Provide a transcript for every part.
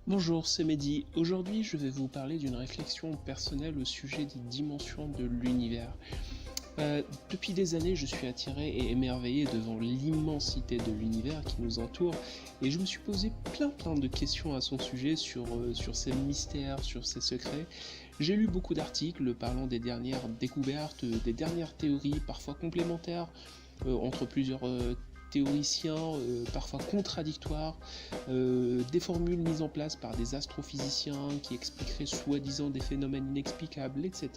Bonjour, c'est Mehdi. Aujourd'hui, je vais vous parler d'une réflexion personnelle au sujet des dimensions de l'univers. Depuis des années, je suis attiré et émerveillé devant l'immensité de l'univers qui nous entoure et je me suis posé plein de questions à son sujet sur ses mystères, sur ses secrets. J'ai lu beaucoup d'articles parlant des dernières découvertes, des dernières théories parfois complémentaires entre plusieurs théoriciens, parfois contradictoires, des formules mises en place par des astrophysiciens qui expliqueraient soi-disant des phénomènes inexplicables, etc.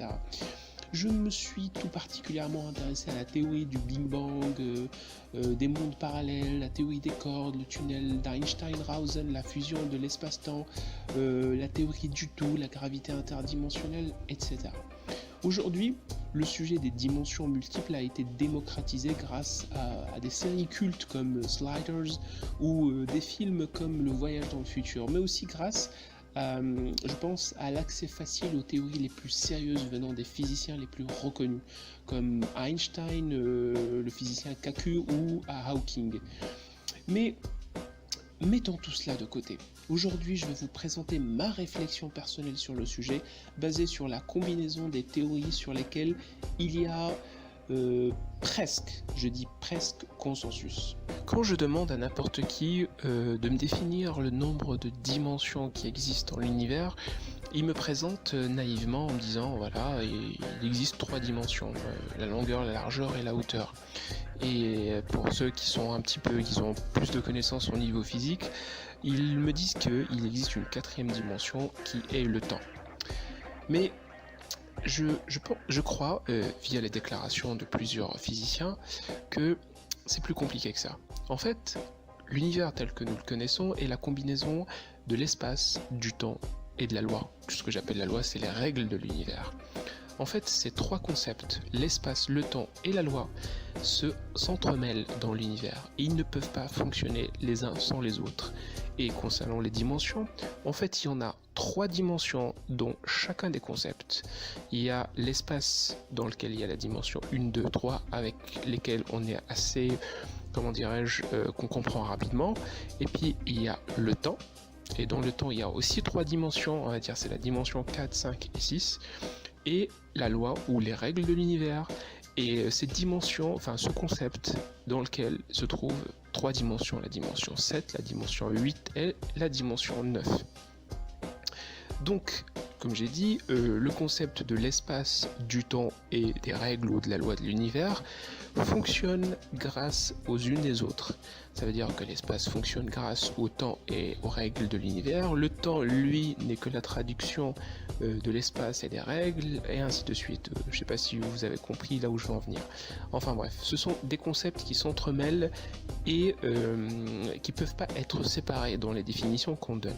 Je me suis tout particulièrement intéressé à la théorie du Big Bang, des mondes parallèles, la théorie des cordes, le tunnel d'Einstein-Rosen, la fusion de l'espace-temps, la théorie du tout, la gravité interdimensionnelle, etc. Aujourd'hui, le sujet des dimensions multiples a été démocratisé grâce à des séries cultes comme Sliders ou des films comme Le Voyage dans le futur, mais aussi grâce je pense à l'accès facile aux théories les plus sérieuses venant des physiciens les plus reconnus, comme Einstein, le physicien Kaku ou à Hawking. Mais mettons tout cela de côté. Aujourd'hui, je vais vous présenter ma réflexion personnelle sur le sujet, basée sur la combinaison des théories sur lesquelles il y a presque, je dis presque, consensus. Quand je demande à n'importe qui de me définir le nombre de dimensions qui existent dans l'univers, il me présente naïvement en me disant voilà, il existe 3 dimensions, la longueur, la largeur et la hauteur. Et pour ceux qui sont qui ont plus de connaissances au niveau physique, ils me disent qu'il existe une 4e dimension qui est le temps. Mais je crois, via les déclarations de plusieurs physiciens, que c'est plus compliqué que ça. En fait, l'univers tel que nous le connaissons est la combinaison de l'espace, du temps et de la loi. Ce que j'appelle la loi, c'est les règles de l'univers. En fait, ces 3 concepts, l'espace, le temps et la loi, s'entremêlent dans l'univers. Ils ne peuvent pas fonctionner les uns sans les autres. Et concernant les dimensions, en fait, il y en a 3 dimensions dont chacun des concepts. Il y a l'espace dans lequel il y a la dimension 1, 2, 3, avec lesquelles on est assez, qu'on comprend rapidement. Et puis, il y a le temps. Et dans le temps, il y a aussi 3 dimensions, on va dire c'est la dimension 4, 5 et 6. Et la loi ou les règles de l'univers. Et cette dimension, enfin ce concept dans lequel se trouvent 3 dimensions, la dimension 7, la dimension 8 et la dimension 9. Donc, comme j'ai dit, le concept de l'espace, du temps et des règles ou de la loi de l'univers fonctionne grâce aux unes des autres. Ça veut dire que l'espace fonctionne grâce au temps et aux règles de l'univers. Le temps, lui, n'est que la traduction de l'espace et des règles, et ainsi de suite. Je ne sais pas si vous avez compris là où je veux en venir. Enfin bref, ce sont des concepts qui s'entremêlent et qui ne peuvent pas être séparés dans les définitions qu'on donne.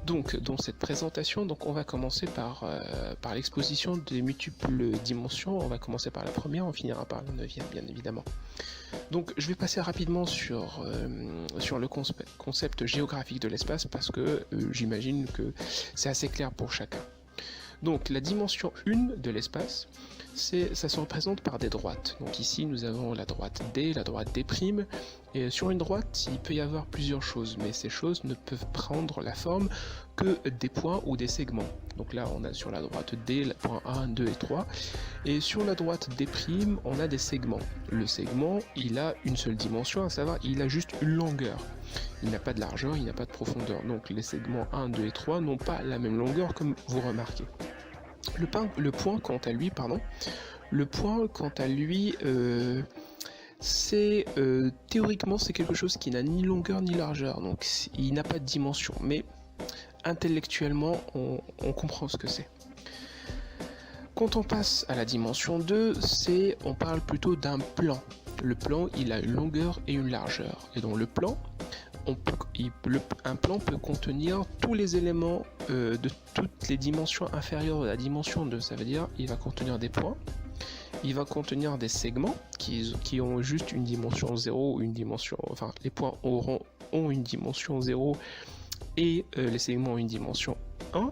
Donc, dans cette présentation, on va commencer par l'exposition des multiples dimensions. On va commencer par la première, on finira par la 9e, bien évidemment. Donc, je vais passer rapidement sur le concept géographique de l'espace parce que j'imagine que c'est assez clair pour chacun. Donc, la dimension 1 de l'espace, ça se représente par des droites. Donc ici, nous avons la droite D, la droite D'. Et sur une droite, il peut y avoir plusieurs choses, mais ces choses ne peuvent prendre la forme que des points ou des segments. Donc là, on a sur la droite D, le point 1, 2 et 3. Et sur la droite D', on a des segments. Le segment, il a une seule dimension, à savoir, il a juste une longueur. Il n'a pas de largeur, il n'a pas de profondeur. Donc les segments 1, 2 et 3 n'ont pas la même longueur, comme vous remarquez. Le point, quant à lui, c'est théoriquement c'est quelque chose qui n'a ni longueur ni largeur, donc il n'a pas de dimension, mais intellectuellement on comprend ce que c'est. Quand on passe à la dimension 2, on parle plutôt d'un plan. Le plan, il a une longueur et une largeur, et dans le plan, un plan peut contenir tous les éléments de toutes les dimensions inférieures à la dimension 2. Ça veut dire il va contenir des points, il va contenir des segments qui ont juste une dimension 0, les points ont une dimension 0 et les segments ont une dimension 1,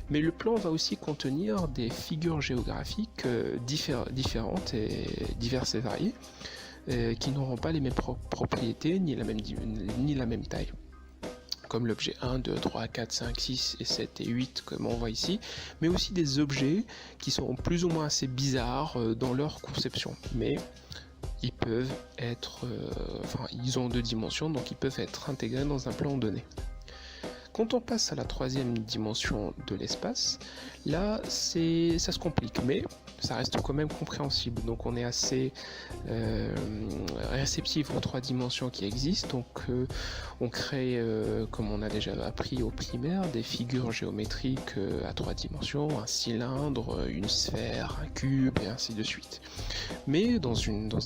mais le plan va aussi contenir des figures géographiques différentes et diverses et variées, qui n'auront pas les mêmes propriétés ni la même taille. comme l'objet 1, 2, 3, 4, 5, 6 et 7 et 8 comme on voit ici, mais aussi des objets qui sont plus ou moins assez bizarres dans leur conception, mais ils peuvent être, ils ont 2 dimensions, donc ils peuvent être intégrés dans un plan donné. Quand on passe à la 3e dimension de l'espace, là ça se complique, mais ça reste quand même compréhensible. Donc on est assez réceptif aux 3 dimensions qui existent. Donc on crée, comme on a déjà appris au primaire, des figures géométriques à 3 dimensions, un cylindre, une sphère, un cube et ainsi de suite. Mais dans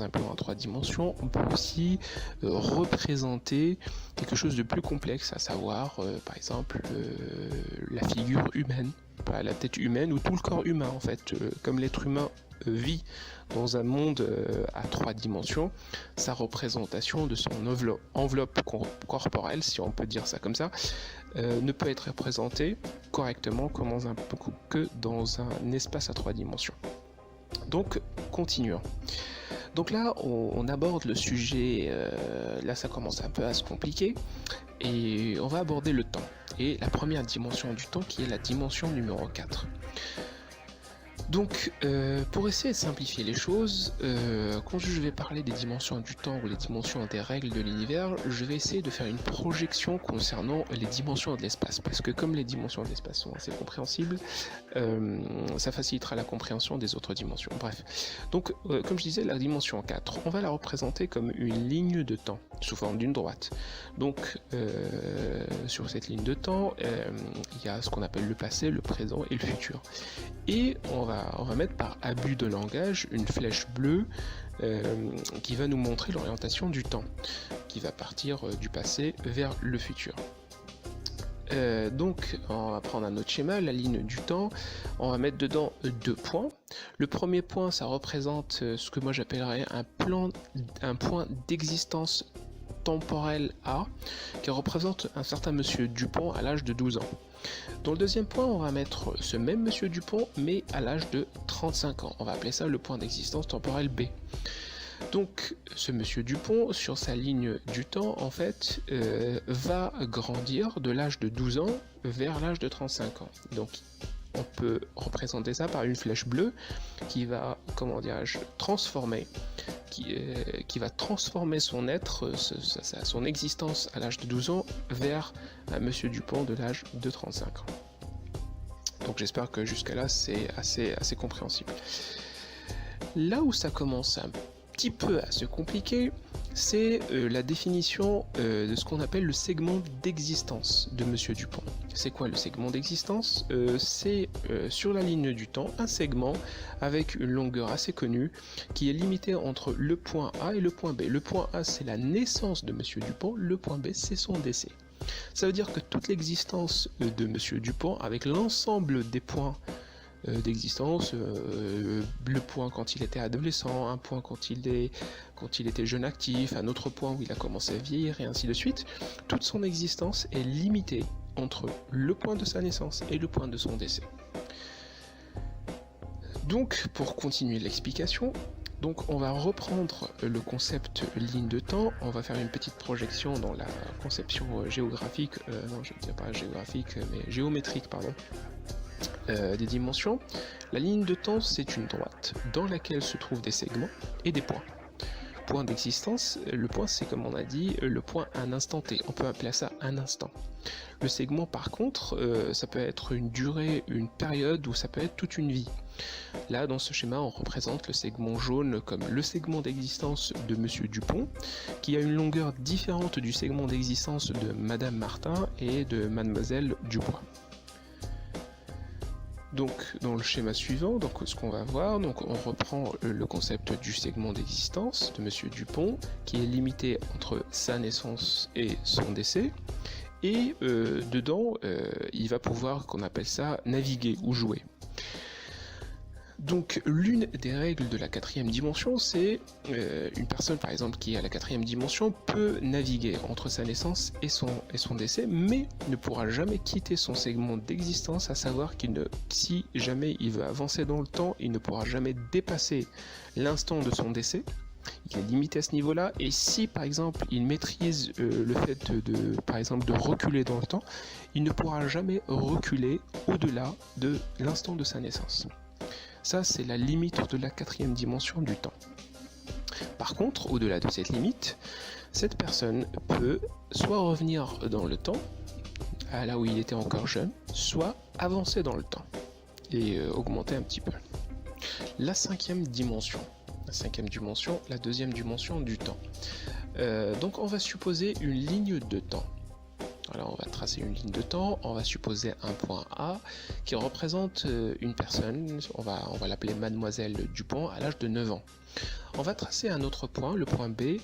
un plan à 3 dimensions, on peut aussi représenter quelque chose de plus complexe, à savoir par exemple la figure humaine, la tête humaine ou tout le corps humain en fait, comme l'être humain vit dans un monde à 3 dimensions, sa représentation de son enveloppe corporelle, si on peut dire ça comme ça, ne peut être représentée correctement que dans un espace à 3 dimensions. Donc continuons. Donc là on aborde le sujet, là ça commence un peu à se compliquer, et on va aborder le temps, et la première dimension du temps qui est la dimension numéro 4. Donc, pour essayer de simplifier les choses, quand je vais parler des dimensions du temps ou les dimensions des règles de l'univers, je vais essayer de faire une projection concernant les dimensions de l'espace, parce que comme les dimensions de l'espace sont assez compréhensibles, ça facilitera la compréhension des autres dimensions. Bref, donc comme je disais, la dimension 4, on va la représenter comme une ligne de temps, sous forme d'une droite. Donc, sur cette ligne de temps, il y a ce qu'on appelle le passé, le présent et le futur. Et on va mettre par abus de langage une flèche bleue qui va nous montrer l'orientation du temps, qui va partir du passé vers le futur. Donc on va prendre un autre schéma, la ligne du temps, on va mettre dedans 2 points. Le premier point, ça représente ce que moi j'appellerais un point d'existence temporelle A, qui représente un certain monsieur Dupont à l'âge de 12 ans. Dans le deuxième point, on va mettre ce même monsieur Dupont, mais à l'âge de 35 ans. On va appeler ça le point d'existence temporelle B. Donc, ce monsieur Dupont, sur sa ligne du temps, en fait, va grandir de l'âge de 12 ans vers l'âge de 35 ans. Donc, on peut représenter ça par une flèche bleue qui va, transformer, qui va transformer son être, son existence à l'âge de 12 ans vers un monsieur Dupont de l'âge de 35 ans. Donc j'espère que jusqu'à là c'est assez compréhensible. Là où ça commence un petit peu à se compliquer, c'est la définition de ce qu'on appelle le segment d'existence de monsieur Dupont. C'est quoi le segment d'existence? C'est sur la ligne du temps un segment avec une longueur assez connue qui est limitée entre le point A et le point B. Le point A, c'est la naissance de monsieur Dupont, le point B, c'est son décès. Ça veut dire que toute l'existence de monsieur Dupont, avec l'ensemble des points d'existence, le point quand il était adolescent, un point quand il était jeune actif, un autre point où il a commencé à vieillir et ainsi de suite, toute son existence est limitée entre le point de sa naissance et le point de son décès. Donc pour continuer l'explication, donc on va reprendre le concept ligne de temps, on va faire une petite projection dans la conception géographique, non je ne dirais pas géographique mais géométrique pardon, des dimensions. La ligne de temps, c'est une droite dans laquelle se trouvent des segments et des points. Point d'existence, le point c'est comme on a dit le point à un instant T, on peut appeler ça un instant. Le segment par contre, ça peut être une durée, une période ou ça peut être toute une vie. Là dans ce schéma on représente le segment jaune comme le segment d'existence de monsieur Dupont, qui a une longueur différente du segment d'existence de madame Martin et de mademoiselle Dubois. Donc dans le schéma suivant, donc ce qu'on va voir, donc on reprend le concept du segment d'existence de monsieur Dupont qui est limité entre sa naissance et son décès, et dedans il va pouvoir, qu'on appelle ça, naviguer ou jouer. Donc l'une des règles de la 4e dimension, c'est une personne par exemple qui est à la 4e dimension peut naviguer entre sa naissance et son décès, mais ne pourra jamais quitter son segment d'existence, à savoir si jamais il veut avancer dans le temps, il ne pourra jamais dépasser l'instant de son décès, Il est limité à ce niveau-là, et si par exemple il maîtrise le fait par exemple de reculer dans le temps, il ne pourra jamais reculer au-delà de l'instant de sa naissance. Ça, c'est la limite de la 4e dimension du temps. Par contre, au-delà de cette limite, cette personne peut soit revenir dans le temps, à là où il était encore jeune, soit avancer dans le temps et augmenter un petit peu. La 5e dimension. La 5e dimension, la 2e dimension du temps. Donc on va supposer une ligne de temps. Alors on va tracer une ligne de temps, on va supposer un point A qui représente une personne, on va l'appeler Mademoiselle Dupont à l'âge de 9 ans. On va tracer un autre point, le point B,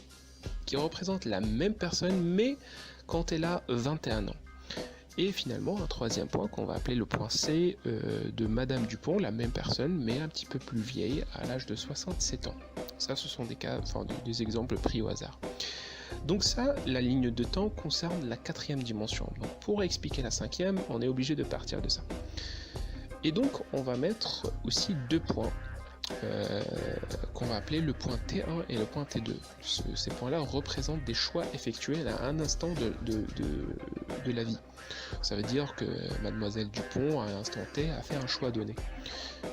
qui représente la même personne mais quand elle a 21 ans. Et finalement un 3e point qu'on va appeler le point C de Madame Dupont, la même personne mais un petit peu plus vieille à l'âge de 67 ans. Ça, ce sont des cas, enfin des exemples pris au hasard. Donc ça, la ligne de temps concerne la 4e dimension. Donc pour expliquer la 5e, on est obligé de partir de ça. Et donc on va mettre aussi 2 points qu'on va appeler le point T1 et le point T2. Ces points-là représentent des choix effectués à un instant de la vie. Ça veut dire que Mademoiselle Dupont, à un instant T, a fait un choix donné.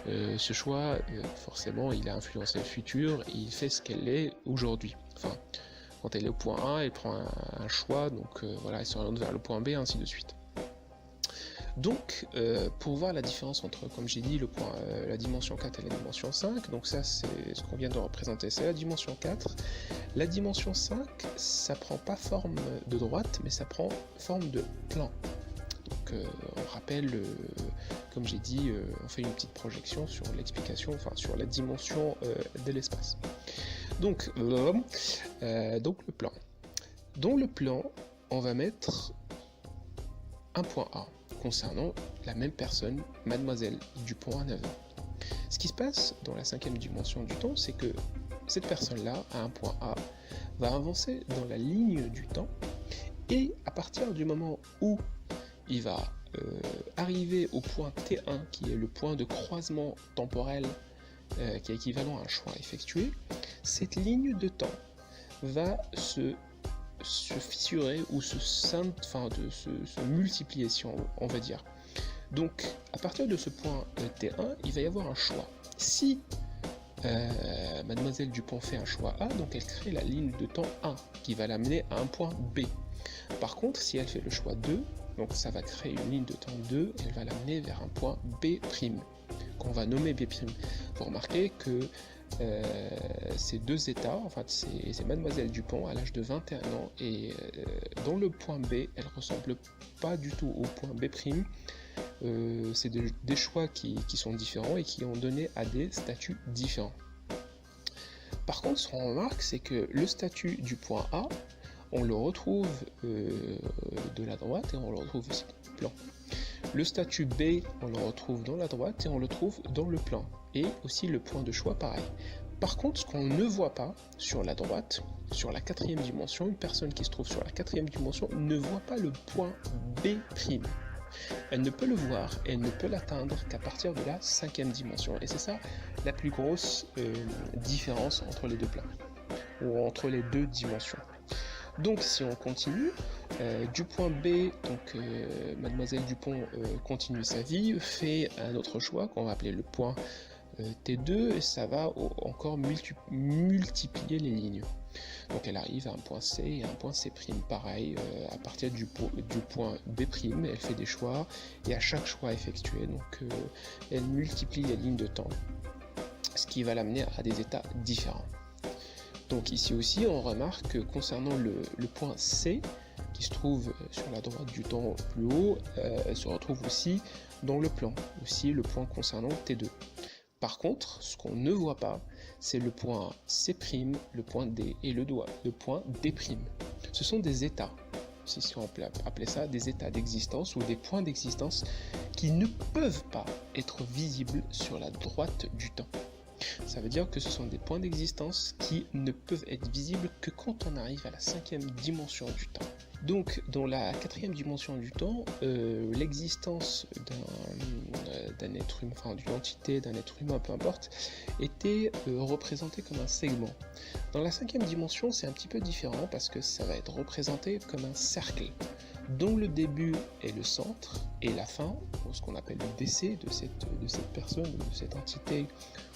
Ce choix, forcément, il a influencé le futur, et il fait ce qu'elle est aujourd'hui. Enfin, quand elle est au point A, elle prend un choix, donc voilà, elle s'oriente vers le point B, ainsi de suite. Donc, pour voir la différence entre, comme j'ai dit, la dimension 4 et la dimension 5, donc ça c'est ce qu'on vient de représenter, c'est la dimension 4. La dimension 5, ça prend pas forme de droite, mais ça prend forme de plan. Donc on rappelle, comme j'ai dit, on fait une petite projection sur l'explication, enfin sur la dimension de l'espace. Donc le plan. Dans le plan, on va mettre un point A concernant la même personne, Mademoiselle Dupont à 9 ans. Ce qui se passe dans la 5e dimension du temps, c'est que cette personne-là, à un point A, va avancer dans la ligne du temps, et à partir du moment où il va arriver au point T1, qui est le point de croisement temporel, qui est équivalent à un choix effectué, cette ligne de temps va se fissurer ou se multiplier, si on va dire. Donc à partir de ce point T1, il va y avoir un choix. Si Mademoiselle Dupont fait un choix A, donc elle crée la ligne de temps 1 qui va l'amener à un point B. Par contre, si elle fait le choix 2, donc ça va créer une ligne de temps 2, elle va l'amener vers un point B', qu'on va nommer B'. Vous remarquez que ces deux états, en fait c'est Mademoiselle Dupont à l'âge de 21 ans, et dans le point B, elle ressemble pas du tout au point B'. C'est des choix qui sont différents et qui ont donné à des statuts différents. Par contre, ce qu'on remarque, c'est que le statut du point A, on le retrouve de la droite et on le retrouve aussi dans le plan. Le statut B, on le retrouve dans la droite et on le trouve dans le plan. Et aussi le point de choix, pareil. Par contre, ce qu'on ne voit pas sur la droite, sur la 4e dimension, une personne qui se trouve sur la 4e dimension ne voit pas le point B'. Elle ne peut le voir et elle ne peut l'atteindre qu'à partir de la 5e dimension. Et c'est ça la plus grosse différence entre les deux plans, ou entre les deux dimensions. Donc si on continue, du point B, donc Mademoiselle Dupont continue sa vie, fait un autre choix qu'on va appeler le point T2, et ça va encore multiplier les lignes. Donc elle arrive à un point C et à un point C', pareil, à partir du point B', elle fait des choix, et à chaque choix effectué, donc elle multiplie les lignes de temps, ce qui va l'amener à des états différents. Donc ici aussi, on remarque que concernant le point C, qui se trouve sur la droite du temps plus haut, se retrouve aussi dans le plan, aussi le point concernant T2. Par contre, ce qu'on ne voit pas, c'est le point C', le point D et le point D'. Ce sont des états, si on peut appeler ça des états d'existence ou des points d'existence qui ne peuvent pas être visibles sur la droite du temps. Ça veut dire que ce sont des points d'existence qui ne peuvent être visibles que quand on arrive à la 5e dimension du temps. Donc, dans la quatrième dimension du temps, l'existence d'un être humain, enfin d'une entité, d'un être humain, peu importe, était représentée comme un segment. Dans la cinquième dimension, c'est un petit peu différent parce que ça va être représenté comme un cercle, dont le début est le centre et la fin, ce qu'on appelle le décès de cette personne, de cette entité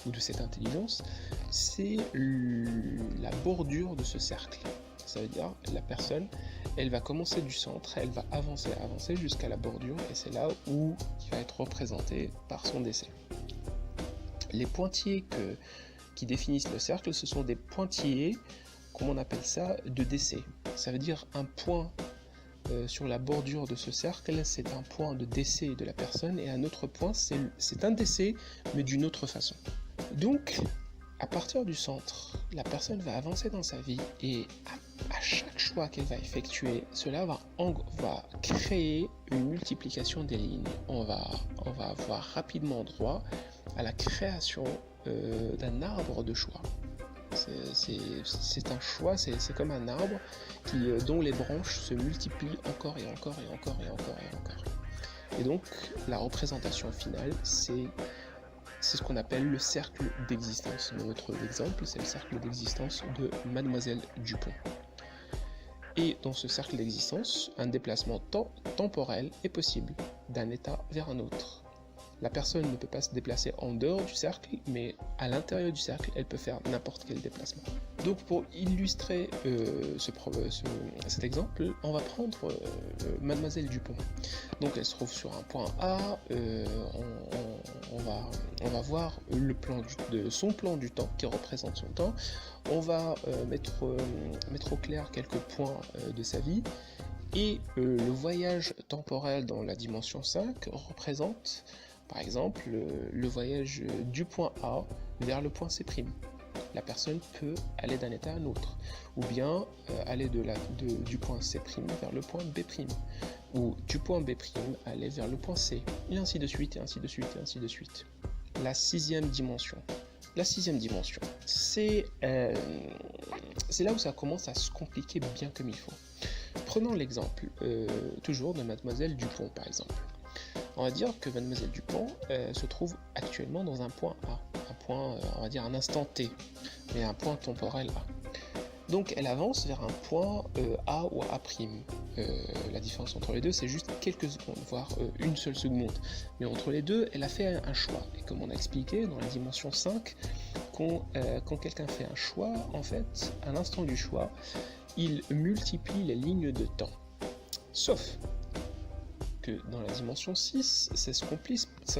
ou de cette intelligence, c'est la bordure de ce cercle. Ça veut dire la personne, elle va commencer du centre, elle va avancer jusqu'à la bordure et c'est là où il va être représenté par son décès. Les pointillés qui définissent le cercle, ce sont des pointillés, comment on appelle ça, de décès. Ça veut dire un point sur la bordure de ce cercle, c'est un point de décès de la personne et un autre point, c'est un décès mais d'une autre façon. Donc, à partir du centre, la personne va avancer dans sa vie et à chaque choix qu'elle va effectuer, cela va créer une multiplication des lignes. On va avoir rapidement droit à la création d'un arbre de choix. C'est un choix, c'est comme un arbre dont les branches se multiplient encore et encore et encore et encore et encore. Et donc, la représentation finale, c'est ce qu'on appelle le cercle d'existence. Notre exemple, c'est le cercle d'existence de Mademoiselle Dupont. Et dans ce cercle d'existence, un déplacement temporel est possible d'un état vers un autre. La personne ne peut pas se déplacer en dehors du cercle, mais à l'intérieur du cercle, elle peut faire n'importe quel déplacement. Donc pour illustrer cet exemple, on va prendre Mademoiselle Dupont. Donc elle se trouve sur un point A, on va voir son plan du temps qui représente son temps. On va mettre au clair quelques points de sa vie. Et le voyage temporel dans la dimension 5 représente par exemple le voyage du point A vers le point C'. La personne peut aller d'un état à un autre, ou bien aller du point C' vers le point B', ou du point B' aller vers le point C, et ainsi de suite, et ainsi de suite, et ainsi de suite. La sixième dimension. La sixième dimension, c'est là où ça commence à se compliquer bien comme il faut. Prenons l'exemple, toujours de Mademoiselle Dupont par exemple. On va dire que Mademoiselle Dupont se trouve actuellement dans un point A, un point, on va dire un instant T, mais un point temporel A. Donc elle avance vers un point A ou A'. La différence entre les deux, c'est juste quelques secondes, voire une seule seconde. Mais entre les deux, elle a fait un choix. Et comme on a expliqué dans la dimension 5, quand quelqu'un fait un choix, en fait, à l'instant du choix, il multiplie les lignes de temps. Sauf que dans la dimension 6, ça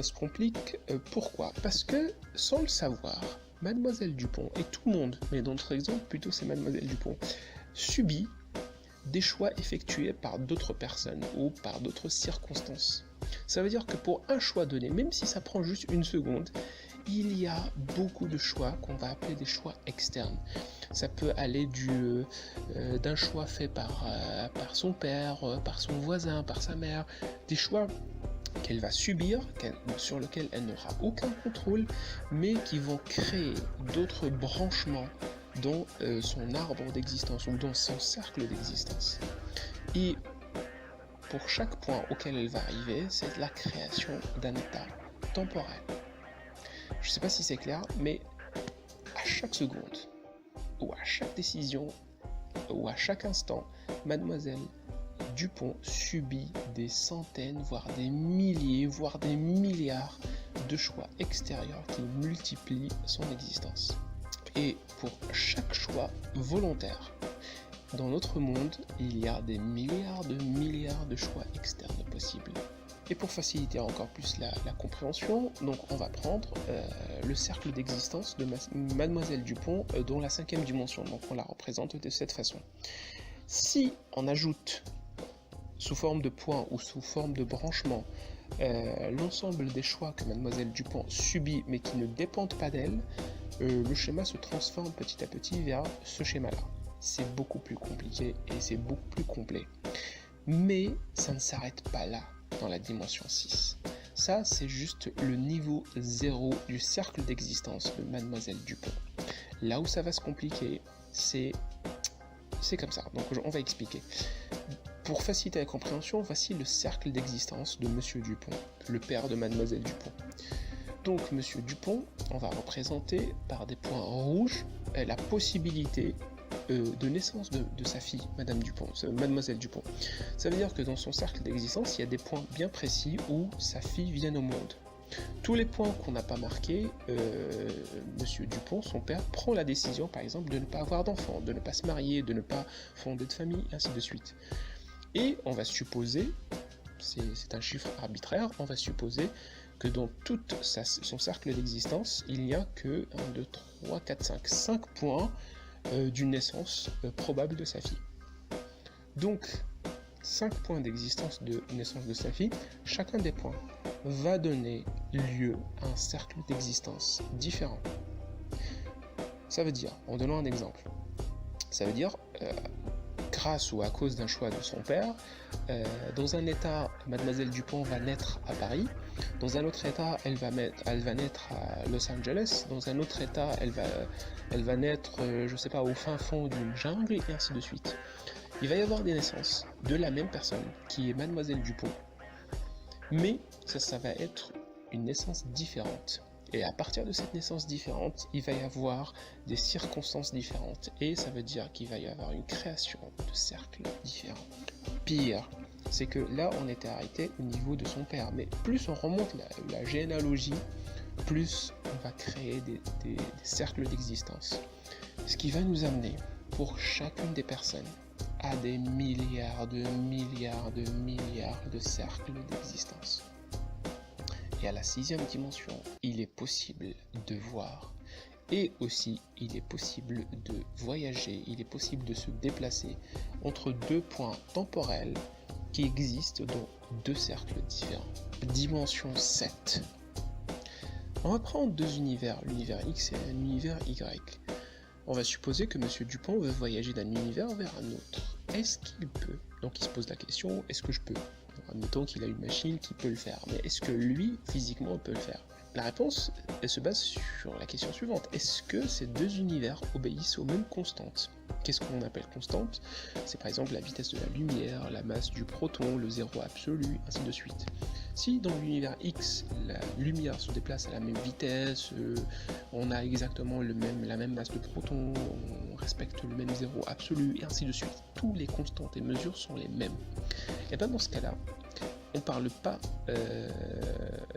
se complique. Pourquoi ? Parce que, sans le savoir, Mademoiselle Dupont, et tout le monde, mais dans notre exemple, plutôt c'est Mademoiselle Dupont, subit des choix effectués par d'autres personnes ou par d'autres circonstances. Ça veut dire que pour un choix donné, même si ça prend juste une seconde, il y a beaucoup de choix qu'on va appeler des choix externes. Ça peut aller d'un choix fait par son père, par son voisin, par sa mère, des choix qu'elle va subir, sur lesquels elle n'aura aucun contrôle, mais qui vont créer d'autres branchements dans son arbre d'existence ou dans son cercle d'existence. Et pour chaque point auquel elle va arriver, c'est la création d'un état temporel. Je ne sais pas si c'est clair, mais à chaque seconde, ou à chaque décision, ou à chaque instant, Mademoiselle Dupont subit des centaines, voire des milliers, voire des milliards de choix extérieurs qui multiplient son existence. Et pour chaque choix volontaire, dans notre monde, il y a des milliards de choix externes possibles. Et pour faciliter encore plus la compréhension, donc on va prendre le cercle d'existence de Mademoiselle Dupont dans la 5e dimension. Donc on la représente de cette façon. Si on ajoute sous forme de points ou sous forme de branchement l'ensemble des choix que Mademoiselle Dupont subit mais qui ne dépendent pas d'elle, le schéma se transforme petit à petit vers ce schéma-là. C'est beaucoup plus compliqué et c'est beaucoup plus complet. Mais ça ne s'arrête pas là dans la dimension 6. Ça, c'est juste le niveau 0 du cercle d'existence de Mademoiselle Dupont. Là où ça va se compliquer, c'est comme ça. Donc on va expliquer. Pour faciliter la compréhension, voici le cercle d'existence de Monsieur Dupont, le père de Mademoiselle Dupont. Donc Monsieur Dupont, on va représenter par des points rouges la possibilité de naissance de sa fille, Madame Dupont, Mademoiselle Dupont. Ça veut dire que dans son cercle d'existence, il y a des points bien précis où sa fille vient au monde. Tous les points qu'on n'a pas marqués, Monsieur Dupont, son père, prend la décision, par exemple, de ne pas avoir d'enfants, de ne pas se marier, de ne pas fonder de famille, ainsi de suite. Et on va supposer, c'est un chiffre arbitraire, on va supposer que dans tout son cercle d'existence, il n'y a que 1, 2, 3, 4, 5 points d'une naissance probable de sa fille. Donc, 5 points d'existence de naissance de sa fille, chacun des points va donner lieu à un cercle d'existence différent. Ça veut dire, en donnant un exemple, ça veut dire, grâce ou à cause d'un choix de son père, dans un état, Mademoiselle Dupont va naître à Paris, dans un autre état, elle va naître à Los Angeles, dans un autre état, elle va naître, je sais pas, au fin fond d'une jungle, et ainsi de suite. Il va y avoir des naissances de la même personne, qui est Mademoiselle Dupont, mais ça va être une naissance différente. Et à partir de cette naissance différente, il va y avoir des circonstances différentes. Et ça veut dire qu'il va y avoir une création de cercles différents. Pire, c'est que là, on était arrêté au niveau de son père. Mais plus on remonte la généalogie, plus on va créer des cercles d'existence. Ce qui va nous amener, pour chacune des personnes, à des milliards de cercles d'existence. Et à la 6e dimension, il est possible de voir. Et aussi, il est possible de voyager, il est possible de se déplacer entre 2 points temporels qui existent dans 2 cercles différents. Dimension 7. On va prendre 2 univers, l'univers X et un univers Y. On va supposer que M. Dupont veut voyager d'un univers vers un autre. Est-ce qu'il peut? Donc il se pose la question, est-ce que je peux? Admettons qu'il a une machine qui peut le faire, mais est-ce que lui, physiquement, peut le faire? La réponse, elle se base sur la question suivante. Est-ce que ces 2 univers obéissent aux mêmes constantes? Qu'est-ce qu'on appelle constante? C'est par exemple la vitesse de la lumière, la masse du proton, le zéro absolu, ainsi de suite. Si dans l'univers X, la lumière se déplace à la même vitesse, on a exactement la même masse de protons, on respecte le même zéro absolu, et ainsi de suite. Tous les constantes et mesures sont les mêmes. Et bien dans ce cas-là, on parle pas,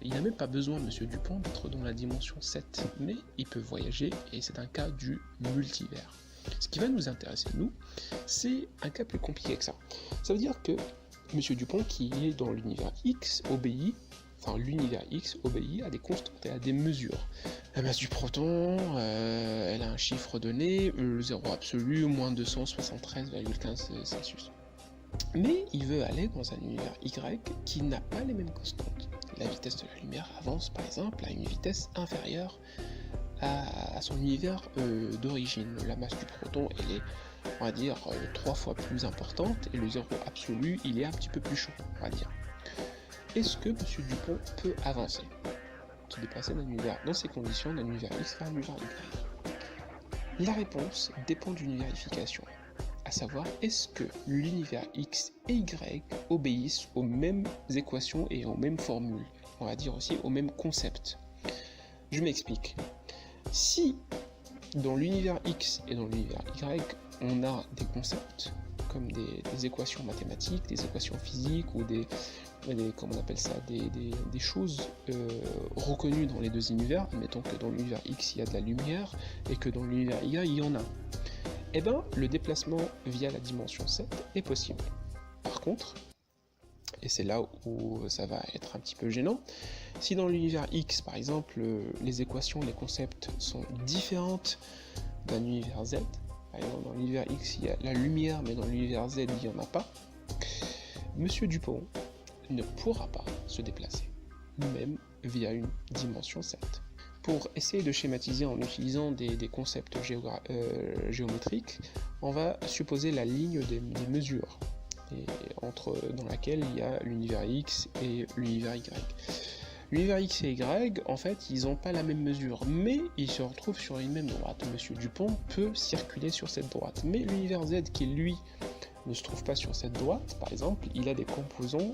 il n'a même pas besoin, Monsieur Dupont, d'être dans la dimension 7, mais il peut voyager, et c'est un cas du multivers. Ce qui va nous intéresser, nous, c'est un cas plus compliqué que ça. Ça veut dire que Monsieur Dupont, qui est dans l'univers X, l'univers X obéit à des constantes et à des mesures. La masse du proton, elle a un chiffre donné, le zéro absolu, moins 273,15 Celsius. Mais il veut aller dans un univers Y qui n'a pas les mêmes constantes. La vitesse de la lumière avance par exemple à une vitesse inférieure à son univers d'origine. La masse du proton, elle est, on va dire, 3 fois plus importante, et le zéro absolu, il est un petit peu plus chaud, on va dire. Est-ce que M. Dupont peut avancer, se déplacer d'un univers, dans ces conditions, d'un univers X vers un univers Y? La réponse dépend d'une vérification. À savoir, est-ce que l'univers X et Y obéissent aux mêmes équations et aux mêmes formules, on va dire aussi aux mêmes concepts. Je m'explique. Si dans l'univers X et dans l'univers Y, on a des concepts comme des équations mathématiques, des équations physiques ou des choses reconnues dans les 2 univers, admettons que dans l'univers X il y a de la lumière et que dans l'univers Y il y en a. Eh bien, le déplacement via la dimension 7 est possible. Par contre, et c'est là où ça va être un petit peu gênant, si dans l'univers X, par exemple, les équations, les concepts sont différentes d'un univers Z, par exemple, dans l'univers X, il y a la lumière, mais dans l'univers Z, il n'y en a pas, Monsieur Dupont ne pourra pas se déplacer, même via une dimension 7. Pour essayer de schématiser en utilisant des concepts géométriques, on va supposer la ligne des mesures, dans laquelle il y a l'univers X et l'univers Y. L'univers X et Y, en fait, ils n'ont pas la même mesure, mais ils se retrouvent sur une même droite. Monsieur Dupont peut circuler sur cette droite. Mais l'univers Z, qui lui ne se trouve pas sur cette droite, par exemple, il a des composants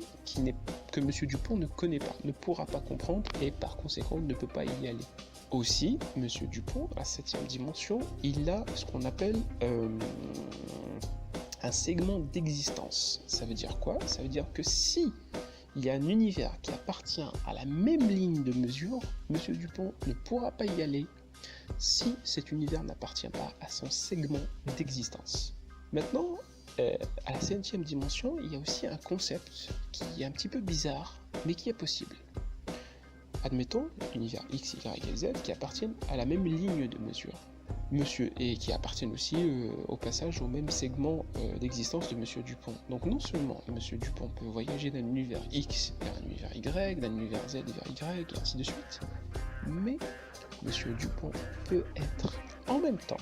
que M. Dupont ne connaît pas, ne pourra pas comprendre et par conséquent ne peut pas y aller. Aussi, M. Dupont, à la 7e dimension, il a ce qu'on appelle un segment d'existence. Ça veut dire quoi? Ça veut dire que si il y a un univers qui appartient à la même ligne de mesure, M. Dupont ne pourra pas y aller si cet univers n'appartient pas à son segment d'existence. Maintenant, à la 7e dimension, il y a aussi un concept qui est un petit peu bizarre, mais qui est possible. Admettons l'univers X, Y et Z qui appartiennent à la même ligne de mesure. Et qui appartiennent aussi au passage au même segment d'existence de M. Dupont. Donc non seulement M. Dupont peut voyager d'un univers X vers un univers Y, d'un univers Z vers Y, et ainsi de suite, mais M. Dupont peut être en même temps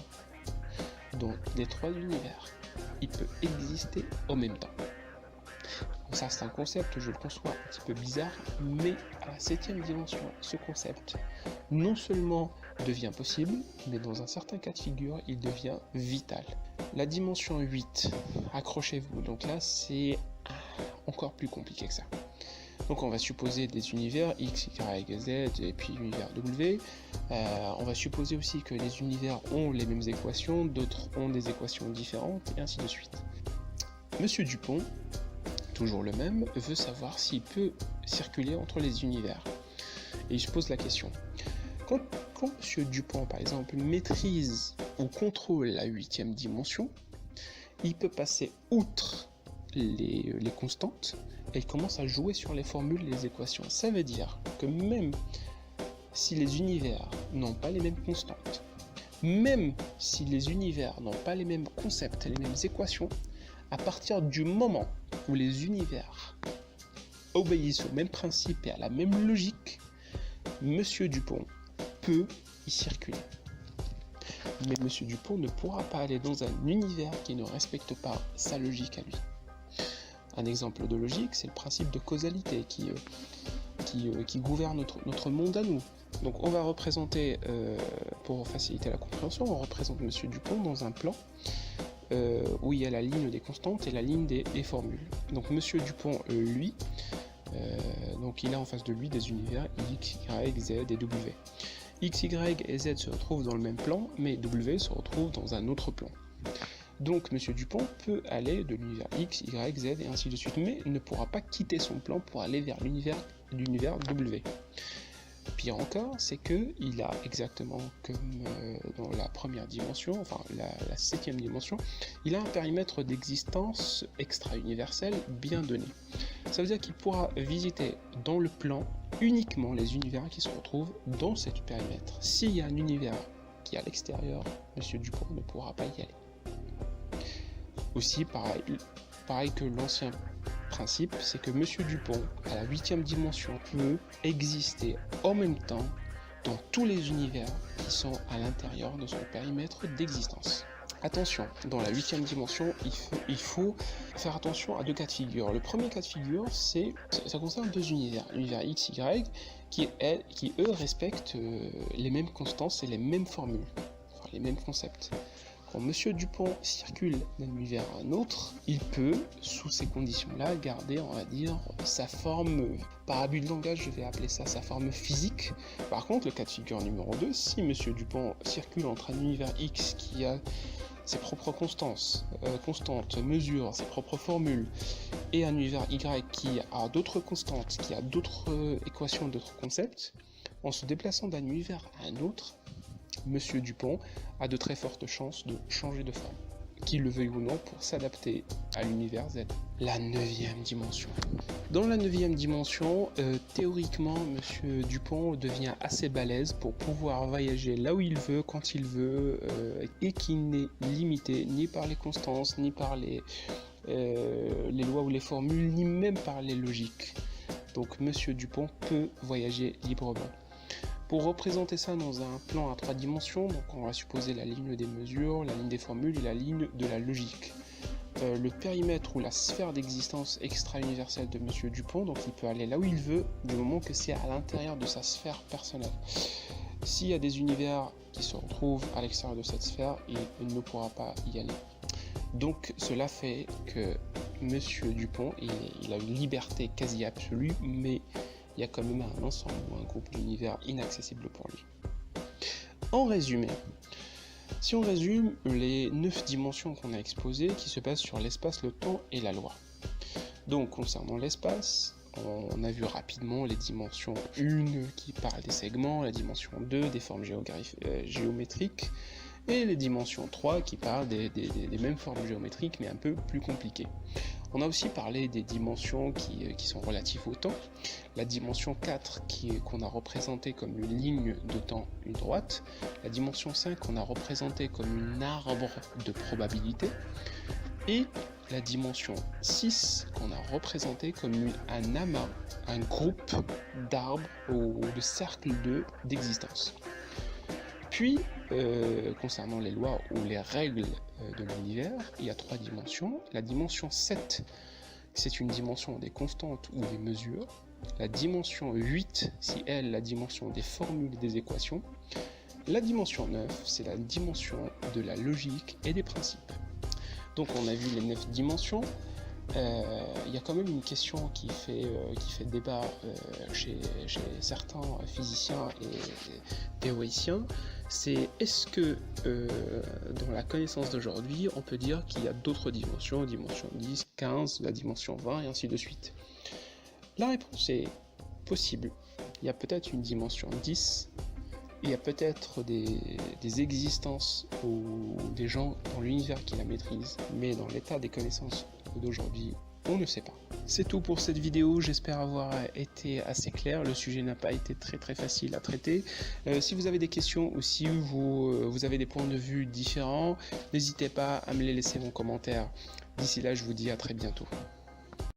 dans les 3 univers. Il peut exister en même temps. Donc ça c'est un concept, je le conçois un petit peu bizarre, mais à la 7e dimension, ce concept non seulement devient possible, mais dans un certain cas de figure, il devient vital. La dimension 8, accrochez-vous, donc là c'est encore plus compliqué que ça. Donc on va supposer des univers X, Y, Z et puis univers W. On va supposer aussi que les univers ont les mêmes équations, d'autres ont des équations différentes, et ainsi de suite. Monsieur Dupont, toujours le même, veut savoir s'il peut circuler entre les univers. Et il se pose la question. Quand M. Dupont, par exemple, maîtrise ou contrôle la 8e dimension, il peut passer outre les constantes et il commence à jouer sur les formules et les équations. Ça veut dire que même si les univers n'ont pas les mêmes constantes, même si les univers n'ont pas les mêmes concepts et les mêmes équations, à partir du moment où les univers obéissent au même principe et à la même logique, M. Dupont peut y circuler. Mais M. Dupont ne pourra pas aller dans un univers qui ne respecte pas sa logique à lui. Un exemple de logique, c'est le principe de causalité qui gouverne notre monde à nous. Donc on va représenter, pour faciliter la compréhension, on représente M. Dupont dans un plan où il y a la ligne des constantes et la ligne des formules. Donc M. Dupont, lui, donc il a en face de lui des univers X, Y, Z et W. X, Y et Z se retrouvent dans le même plan, mais W se retrouve dans un autre plan. Donc M. Dupont peut aller de l'univers X, Y, Z et ainsi de suite, mais ne pourra pas quitter son plan pour aller vers l'univers W. Pire encore, c'est qu'il a exactement comme dans la première dimension, enfin la 7e dimension, il a un périmètre d'existence extra-universel bien donné. Ça veut dire qu'il pourra visiter dans le plan uniquement les univers qui se retrouvent dans cet périmètre. S'il y a un univers qui est à l'extérieur, M. Dupont ne pourra pas y aller. Aussi, pareil que l'ancien principe, c'est que M. Dupont, à la 8e dimension, peut exister en même temps dans tous les univers qui sont à l'intérieur de son périmètre d'existence. Attention, dans la 8e dimension, il faut faire attention à 2 cas de figure. Le premier cas de figure, ça concerne 2 univers. L'univers X, Y, qui eux respectent les mêmes constances et les mêmes formules, enfin les mêmes concepts. Quand M. Dupont circule d'un univers à un autre, il peut, sous ces conditions-là, garder, on va dire, sa forme, par abus de langage, je vais appeler ça sa forme physique. Par contre, le cas de figure numéro 2, si M. Dupont circule entre un univers X qui a ses propres constantes, mesures, ses propres formules, et un univers Y qui a d'autres constantes, qui a d'autres équations, d'autres concepts, en se déplaçant d'un univers à un autre, M. Dupont a de très fortes chances de changer de forme, qu'il le veuille ou non, pour s'adapter à l'univers Z. La 9e dimension. Dans la 9e dimension, théoriquement, M. Dupont devient assez balèze pour pouvoir voyager là où il veut, quand il veut, et qui n'est limité ni par les constances, ni par les lois ou les formules, ni même par les logiques. Donc M. Dupont peut voyager librement. Pour représenter ça dans un plan à 3 dimensions, donc on va supposer la ligne des mesures, la ligne des formules et la ligne de la logique. Le périmètre ou la sphère d'existence extra-universelle de M. Dupont, donc il peut aller là où il veut, du moment que c'est à l'intérieur de sa sphère personnelle. S'il y a des univers qui se retrouvent à l'extérieur de cette sphère, il ne pourra pas y aller. Donc cela fait que Monsieur Dupont, il a une liberté quasi absolue, mais il y a quand même un ensemble ou un groupe d'univers inaccessible pour lui. En résumé, si on résume les 9 dimensions qu'on a exposées qui se basent sur l'espace, le temps et la loi. Donc concernant l'espace, on a vu rapidement les dimensions 1 qui parlent des segments, la dimension 2 des formes géométriques, et les dimensions 3 qui parlent des mêmes formes géométriques mais un peu plus compliquées. On a aussi parlé des dimensions qui sont relatives au temps, la dimension 4 qu'on a représentée comme une ligne de temps, une droite, la dimension 5 qu'on a représentée comme une arbre de probabilité, et la dimension 6 qu'on a représentée comme un amas, un groupe d'arbres ou de cercles d'existence. Puis, concernant les lois ou les règles de l'univers, il y a 3 dimensions. La dimension 7, c'est une dimension des constantes ou des mesures. La dimension 8, c'est elle la dimension des formules et des équations. La dimension 9, c'est la dimension de la logique et des principes. Donc on a vu les 9 dimensions. Il y a quand même une question qui fait débat chez certains physiciens et théoriciens, c'est est-ce que dans la connaissance d'aujourd'hui, on peut dire qu'il y a d'autres dimensions, dimension 10, 15, la dimension 20 et ainsi de suite? La réponse est possible. Il y a peut-être une dimension 10, il y a peut-être des existences ou des gens dans l'univers qui la maîtrisent, mais dans l'état des connaissances d'aujourd'hui, on ne sait pas. C'est tout pour cette vidéo, j'espère avoir été assez clair. Le sujet n'a pas été très facile à traiter. Si vous avez des questions ou si vous avez des points de vue différents, n'hésitez pas à me les laisser en commentaire. D'ici là, je vous dis à très bientôt.